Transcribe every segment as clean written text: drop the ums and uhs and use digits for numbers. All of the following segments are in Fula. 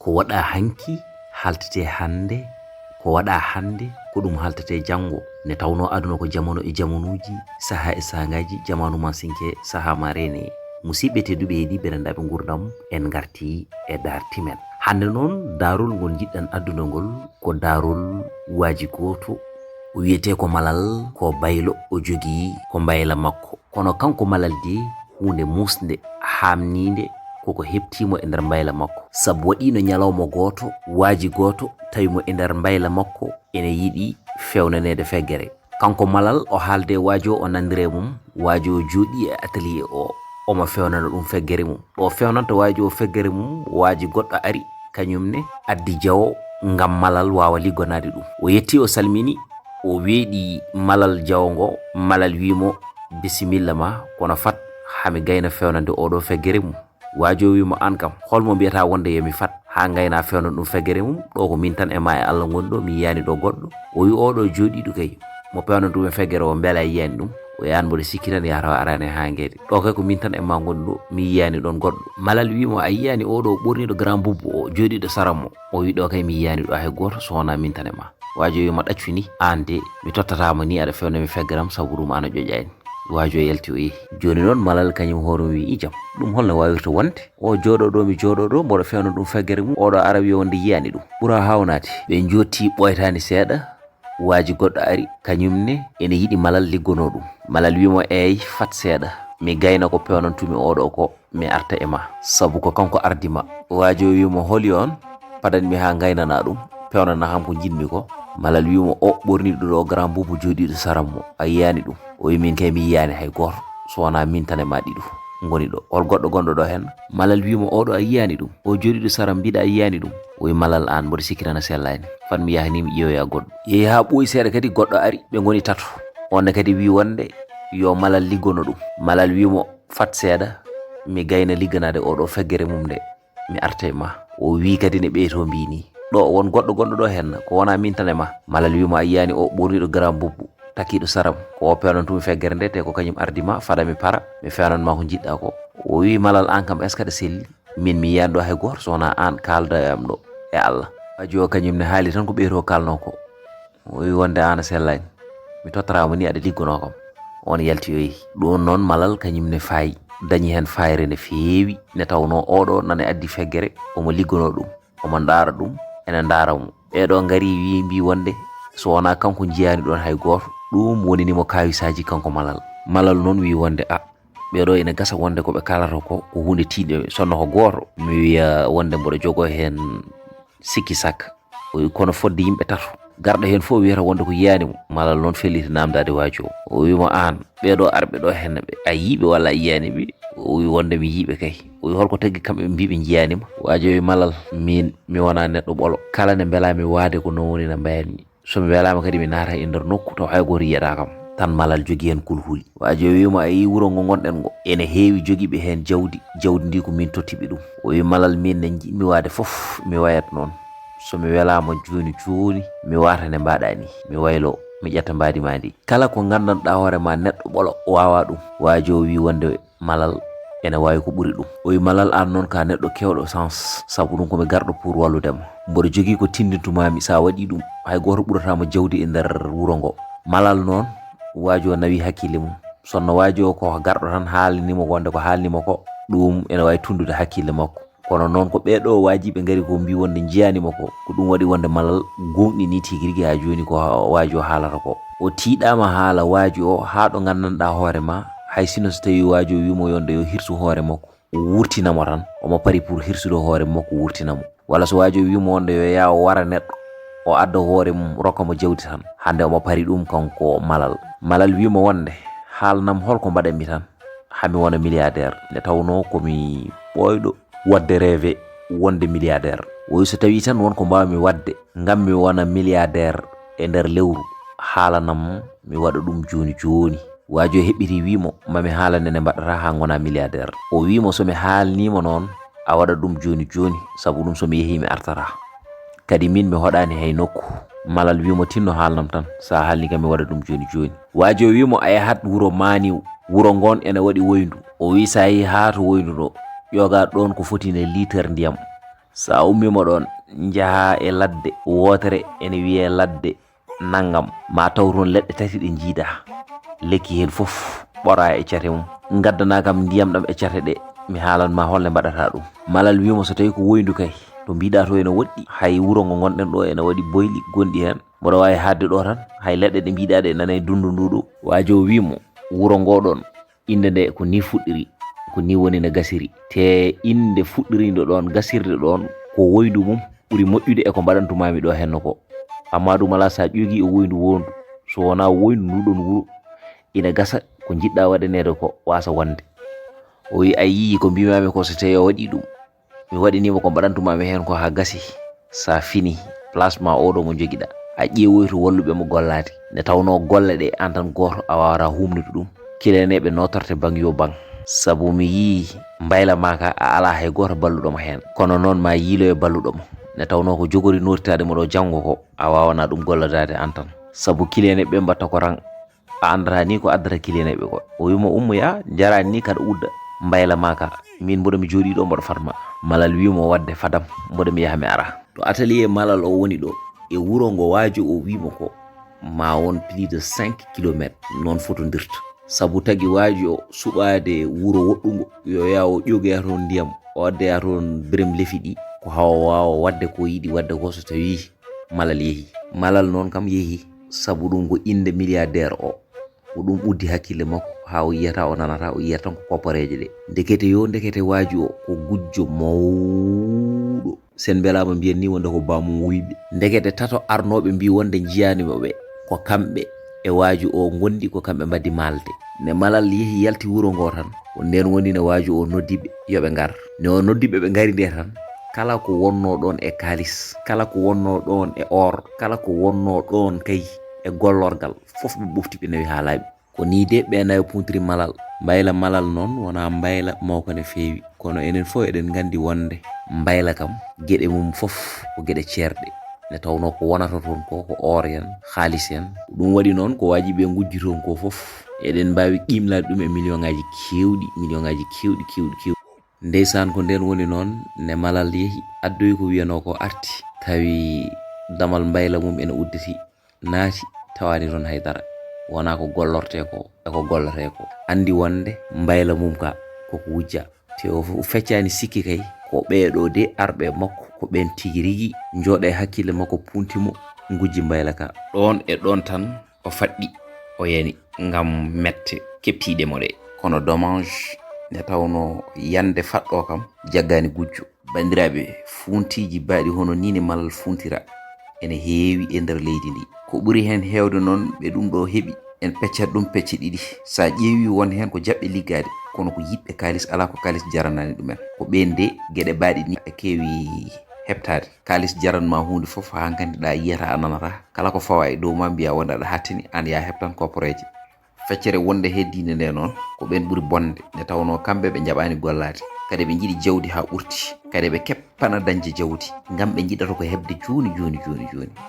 ko waɗa hanki haltete hande, ko waɗa hande ko ɗum haltete jango. Ne tawno aduna ko jamanu e jamanuji, saha e sangaji, jamanu mansinke saha marene. Musidɓe tedduɓe heeɗiɓe rendaɓe gurdam en garti e dartimen. Hande noon darol ngol jiɗɗen adduna ngol ko darol waji goto o wiyete ko malal ko baylo o jogi ko mbayla makko. Kono kanko malal de hunde musde hamnide koko heptimo e nder mbayla makko. Sabu waɗino nyalawma goto waji goto tawimo e nder mbayla makko ene yiɗi fewnanede feggere. Kanko malal o haalde wajo o nandire mum, wajo joɗi e atelier o omo fewnana ɗum feggere mum. Ɗo fewnanta waji o feggere mum, waji goɗɗo ari kañumne addi jawo ngam malal wawa liggonade ɗum. O yetti o salmini, o weeɗi malal jawo ngo. Malal wimo bisimilla ma, kono fat hami gayna fewnande oɗo feggere mum. Wajo wimo an kam holmo mbiyata wonde yomi fat ha gayna fewnan ɗum feggere mum. Ɗo ko min tan e ma e Allah gonɗo, mi yiyani ɗo goɗɗo. O wi oɗo joɗiɗo kay mo pewnan ɗum e feggere o beela yiyani ɗum. O yahan mboɗo sikki tan yatawa arani ha gueɗe. Ɗo kay ko min tan e ma gonɗo, mi yiyani ɗon goɗɗo. Malal wimo a yiyani oɗo ɓorniɗo grand boubou o joɗiɗo saranmo. O wi ɗo kay mi yiyani ɗo hay goto so wona min tan e ma. Wajo wimo ɗaccu ni, an de mi tottatama ni aɗa fewnami feggeram sabu ɗum an a ƴoƴani. Wajo yalti o yehi. Joni noon malal kañum hoore wi ijam ɗum holno wawirta wonde. O joɗo ɗo mi joɗo ɗo mboɗo fewna ɗum feggere mum, oɗo ara wi wonde yiyani ɗum. Ɓuura hawnade. Ɓe jotti ɓoytani seeɗa, waji goɗɗo ari kañumne ene yiɗi malal liggono ɗum. Malal wimo eyi fat seeɗa, mi gayna ko pewnantumi oɗo ko, mi arta e ma sabu ko kanko ardima. Wajo wimo holi on, padanmi ha gaynana ɗum, pewnana ham ko jinmi ko. Malal wimo o ɓorniɗo ɗo grand boubou joɗiɗo saranmo, a yiyani ɗum. O wi min kay mi yiyani hay goto so wona min tan e ma ɗiɗo goni ɗo. Hol goɗɗo gonɗo ɗo hen? Malal wimo oɗo a yiyani ɗum, o joɗiɗo saram mbiɗa a yiyani ɗum. O wi malal an mboɗo sikkitana sellani, fan mi yaha ni mi ƴeewoya goɗɗo. Yehi ha ɓooyi seeɗa kadi goɗɗo ari, ɓe goni tato. Onne kadi wi wonde yo malal liggono ɗum. Malal wimo fat seeɗa, mi gayna ligganade oɗo feggere mum nde, mi arta e ma. O wi kadi ne ɓeyto mbini ɗo won goɗɗo gonɗo ɗo hen ko wona min tan e ma. Malal wimo a yiyani o ɓorniɗo grand boubou takiɗo saram ko o pewnantumi feggere nde te ko kañum ardima, fada mi para mi fewnanma ko jiɗɗa ko. O wi malal an kam est ce que aɗa selli? Min mi yiyani ɗo hay goto so wona an kalda yam ɗo e Allah. Waji o kañum ne haali tan ko ɓeyto kalno ko. O wi wonde an a sellani, mi tottarama ni aɗa liggono kam. On yalti o yehi. Ɗum noon malal kañum ne fayi, dañi hen fayre ne feewi. Ne tawno oɗo nane addi feggere omo liggono ɗum, omo ndaara ɗum ene ndaaramo. Ɓeɗo ngari wi mbi wonde so wona kanko jiyani ɗon hay goto, ɗum woninimo kawisaji kanko malal. Malal noon wi wonde a ɓeɗo ene gasa wonde koɓe kalata ko hunde tiiɗe sonno ko goto. Mi wiya wonde mboɗo jogo hen sikki sakka. O wi kono fodde yimɓe tato garɗo hen fof wiyata wonde ko yiyanimo. Malal noon felliti namdade waji o wimo an ɓeɗo arɓe ɗo hen ɓe a yiiɓe walla a yiyaniɓe? O wi wonde mi yiiɓe kay. O wi holko tagui kamɓe mbiɓe jiyanima? Waji wi malal min mi wona neɗɗo ɓolo, kala nde beelami waade ko non woni no mbayatmi. Somi welama kadi mi naata e nder nokku taw hay goto yiyata kam. Tan malal jogi hen kulhuli. Waji wimo a yi wuro ngo gonɗen ngo ene heewi jogiiɓe hen jawdi, jawdi ndi ko min tottiɓe ɗum. O wi malal min ne jiɗmi waade foof mi wayat noon. Somi welama joni joni mi wata nde mbaɗa ni, mi waylo mi ƴetta mbadi ma ndi. Kala ko gandanɗa hoore ma neɗɗo ɓolo wawa ɗum. Waji o wi wonde malal ene wawi ko ɓuuri ɗum. O wi malal an noon ka neɗɗo kewɗo sens, sabu ɗum komi garɗo pour walludema. Mboɗo jogui ko tindintumami, sa waɗi ɗum hay goto ɓuuratama jawdi e nder wuro ngo. Malal noon waji o nawi hakkille mum. Sonno waji o ko garɗo tan haalinimo wonde ko haalnimo ko, ɗum ene wawi tundude hakkille makko. Kono noon ko ɓeɗo waji ɓe gari ko mbi wonde jiyanimo ko ɗum waɗi wonde malal gonɗini tigui rigui ha joni ko waji o haalata ko. O tiiɗama haala waji o ha ɗo gandanɗa hoore ma, hay sino so tawi waji o wimo yonde yo hirsu hoore makko wurtinamo tan, omo pari pour hirsude hoore makko wurtinamo. Walla so waji o wimo wonde yo yaa o wara neɗɗo o adda hoore mum rokkamo jawdi tan, hande omo pari ɗum kanko malal. Malal wimo wonde haalnam holko mbaɗanmi tan hami wona milliardaire. Nde tawno komi ɓoyɗo wadde rêve wonde milliardaire. O wi so tawi tan wonko mbawmi wadde ngam mi wona milliardaire e nder lewru, haalanam mi waɗa ɗum joni joni. Waji o heɓɓiti wimo mami haalane ne mbaɗata ha gona milliardaire. O wimo somi haalnimo noon a waɗa ɗum joni joni, sabu ɗum somi yeehi mi artata. Kadi min mi hoɗani hay nokku. Malal wimo tinno haalnam tan, sa haalni kam mi waɗa ɗum joni joni. Waji o wimo a yahat wuro Maniw, wuro ngon ene waɗi woyndu. O wi sa yeehi ha to woyndu ɗo ƴoga ɗon ko fotine litre ndiyam sa ummimo ɗon jaha e ladde wotere ene wiye ladde nangam ma taw toon leɗɗe tati ɗe jiida lekki hen fof ɓora e cate mum gaddana kam ndiyam ɗam e cate ɗe mi haalan ma holle mbaɗata ɗum malal wimo so tawi ko woyndu kay to mbiɗa to ene woɗɗi hay wuro ngo gonɗen ɗo ene waɗi boyli gonɗi hen mboɗo wawi hadde ɗo tan hay leɗɗe ɗe mbiɗa ɗe nana e dundu nduɗo wajo wimo wuro ngoɗon inde nde ko ni fuɗɗiri ko ni woni no gasiri te inde fuɗɗirindo ɗon gasirde ɗon ko woyndu mum ɓuri moƴƴude e ko mbaɗantumami ɗo henno ko amma ɗum ala sa ƴogi o woyndu wondu so wona woyndu nduɗon wuro ina gasa ko jiɗɗa waɗanede ko wasa wonde o wi a yii ko mbimami ko so tawi o waɗi ɗum mi waɗinima ko mbaɗantumami hen ko ha gasi sa fini place ma oɗo mo joguiɗa a ƴeewoy to walluɓe mo gollade nde tawno golle ɗe an tan goto a wawata humnude ɗum kileneɓe notorte bang yo bang sabu mi yii mbayla maka a ala hay goto balluɗomo hen kono noon ma yiiloyo balluɗomo nde tawno ko jogori nortade mo ɗo janggo ko a wawana ɗum golladade an tan sabu kileneɓe mbatta ko ran a andata ni ko addata kileneɓe ko o wimo ummoya jarani ni kaɗa udda mbayla maka min mboɗo mi jooɗi ɗo mboɗo fatma malal wimo wadde fadam mboɗo mi yaha mi ara to atelier malal o woni ɗo e wuro ngo waajo o wimo ko ma won plus de 5 km non fotodirta sabu tagi waajo suɓade wuro woɗɗugo yo yawo ƴogoya toon ndiyam o waddeya toon birem lefi ɗi ko hawa wawa wadde ko yiɗi wadde ko so tawi malal yeehi malal noon kam yeehi sabu ɗum ko inde milliardaire o ko ɗum ɓuddi hakkille makko ha o yiyata o nanata o yiyata tan ko koppareje ɗe ndekete waaji o ko gujjo mawɗo sen belama mbiyen ni wonde ko bamum wuyɓe ndekete tato arnoɓe mbi wonde jiyanimoɓe ko kamɓe e waaji o gondi ko kamɓe mbaddi malde ne malal yeehi yalti wuro ngo tan ko nden woni ne waaji o noddiɓe yoɓe ngar ne o noddiɓe ɓe ngari nde tan kala ko wonno ɗon e kalis kala ko wonno ɗon e or kala ko wonno ɗon kay e gollorgal fof ɓe ɓofti ɓe nawi ha laaɓi ko ni de ɓe nawi puntiri malal mbayla malal noon wona mbayla mawko ne feewi kono enen fof eɗen gandi wonde mbayla kam gueɗe mum fof ko gueɗe ceerɗe ne tawno ko wonata toon ko or en haalis en ɗum waɗi noon ko waji ɓe gujji toon ko fof eɗen mbawi qimlade ɗum e million ngaji kewɗi ndeysan ko nden woni noon ne malal yeehi addoyi ko wiyano ko arti tawi damal mbayla mum ene udditi naati tawani toon haydara wona ko gollorte ko e ko gollate ko andi wonde mbayla mum ka koko wujja te o feccani sikki kay ko ɓeeɗo de arɓe makko ko ɓen tigi rigi jooɗa e hakkille makko puntimo gujji mbayla ka ɗon e ɗon tan o faɗɗi o yani ngam mette keptiɗemo ɗe kono dommage nde tawno yande faɗɗo kam jaggani gujjo bandiraɓe funtiji baɗi hono nini malal funtira ene heewi e nder leydi ndi ko ɓuri hen hewde noon ɓe ɗum ɗo heeɓi en peccat ɗum pecce ɗiɗi sa ƴeewi won hen ko jaɓɓe liggade kono ko yiɓɓe kalis ala ko kalis jaranani ɗumen ko ɓen de gueɗe baɗi ni e keewi heɓtade kalis jaranma hunde foof ha gandiɗa yiyata a nanata kala ko fawa e dow ma mbiya wonde aɗa hattini an ya heɓtan koppareje feccere wonde heddinde nde noon ko ɓen ɓuri bonde nde tawno kamɓe ɓe jaɓani gollade kadi ɓe jiiɗi jawdi ha ɓurti kadi ɓe keppana dañde jawdi ngam ɓe jiɗata ko hebde joni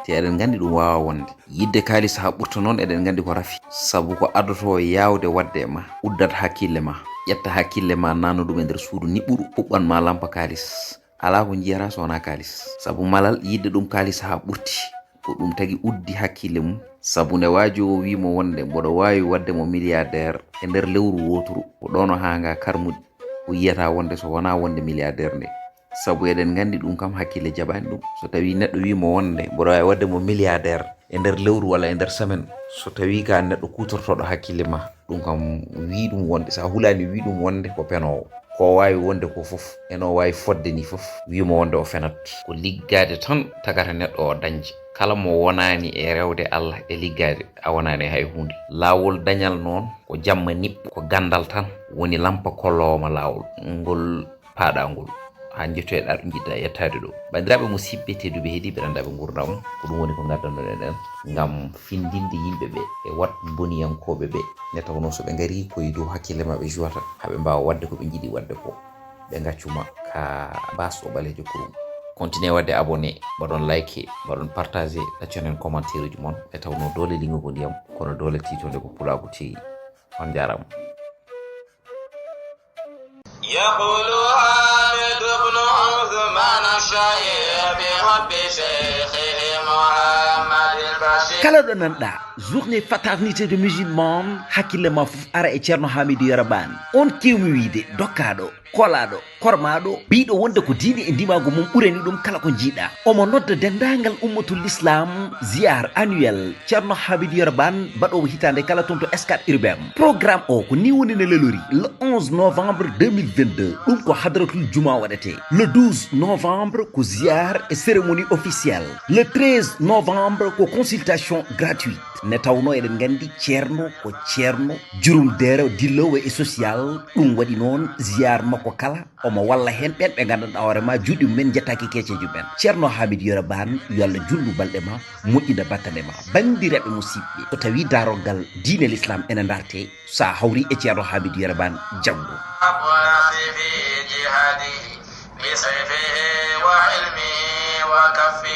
te eɗen gandi ɗum wawa wonde yidde kalis ha ɓurta noon eɗen gandi ko rafi sabu ko addoto yawde wadde ma uddat hakkille ma ƴetta hakkille ma nanno ɗum e nder suudu niɓɓuɗu ɓuɓɓan ma lampa kalis ala ko jiyata so wona kalis sabu malal yidde ɗum kalis ha ɓurti ko ɗum tagi uddi hakkille mum sabu nde waaji o wimo wonde mboɗo wawi wadde mo milliardaire e nder lewru woturu ko ɗono hanga karmuɗi o yiyata wonde so wona wonde milliardaire nde sabu eɗen gandi ɗum kam hakkille jaɓani ɗum so tawi neɗɗo wimo wonde mboɗo wawi wadde mo milliardaire e nder lewru walla e nder semaine so tawi ka neɗɗo kutortoɗo hakkille ma ɗum kam wi ɗum wonde sa hulani wi ɗum wonde ko penowo ko wawi wonde ko fof eno wawi fodde ni fof wimo wonde o fenat ko liggade tan tagata neɗɗo o dañje kala mo wonani e rewde Allah e liggade a wonani hay hunde lawol dañal noon ko jamma niɓɓo ko gandal tan woni lampa kollowoma lawol ngol paɗangol ha jettoyɗa ɗo jiɗɗa yettade ɗo bandiraɓe musidɓe tedduɓe heeɗiɓe randaɓe gurdam ko ɗum woni ko gaddannoɗen en ngam findinde yimɓeɓe e wat boniyankoɓe ɓe nde tawno soɓe gari koye dow hakkille maɓe juwata haɓe mbawa wadde ko ɓe jiiɗi wadde ko ɓe gaccuma ka basɗo ɓalejo kurum continuez wadde abonné mbaɗon like mbaɗon partagé ɗacconen commentaire uji moon e tawno dole lingo ko ndiyam kono dole titode ko pulago teyi on jarama يقول حامد بن عثمان الشهير بحب شيخه محمد البشير. kala ɗo nanɗa journée fraternité de musulman hakkille ma fof ara e ceerno hamidou yarabane on kewmi wiide dokkaɗo kolaɗo kormaɗo biɗo wonde ko diine e ndimago mum ɓurani ɗum kala ko jiiɗa omo nodda dendagal ummatul l'islam ziyar annuel ceerno hamidou yarabane baɗowo hitande kala toon to Scat Urbam. Programme o ko ni woni ne lelori le 11 novembre 2022 ɗum ko hadratul juma waɗete. Le 12 novembre ko ziyar et cérémonie officielle. Le 13 novembre ko consultation gratuite ne tawno eɗen gandi ceerno ko ceerno jurum dere dillowo e social ɗum waɗi noon ziyar makko kala omo walla hen ɓen ɓe gandanɗa hoorema juuɗe mumen jettaki keceji men. ceerno hamidou yarabane yo Allah jullu balɗe ma moƴƴina battane ma. bandiraɓe musidɓe so tawi darogal diine l'islam ene darte sa hawri e ceerno hamidou yarabane janggo في جهاده بسيفه وعلمه وكفه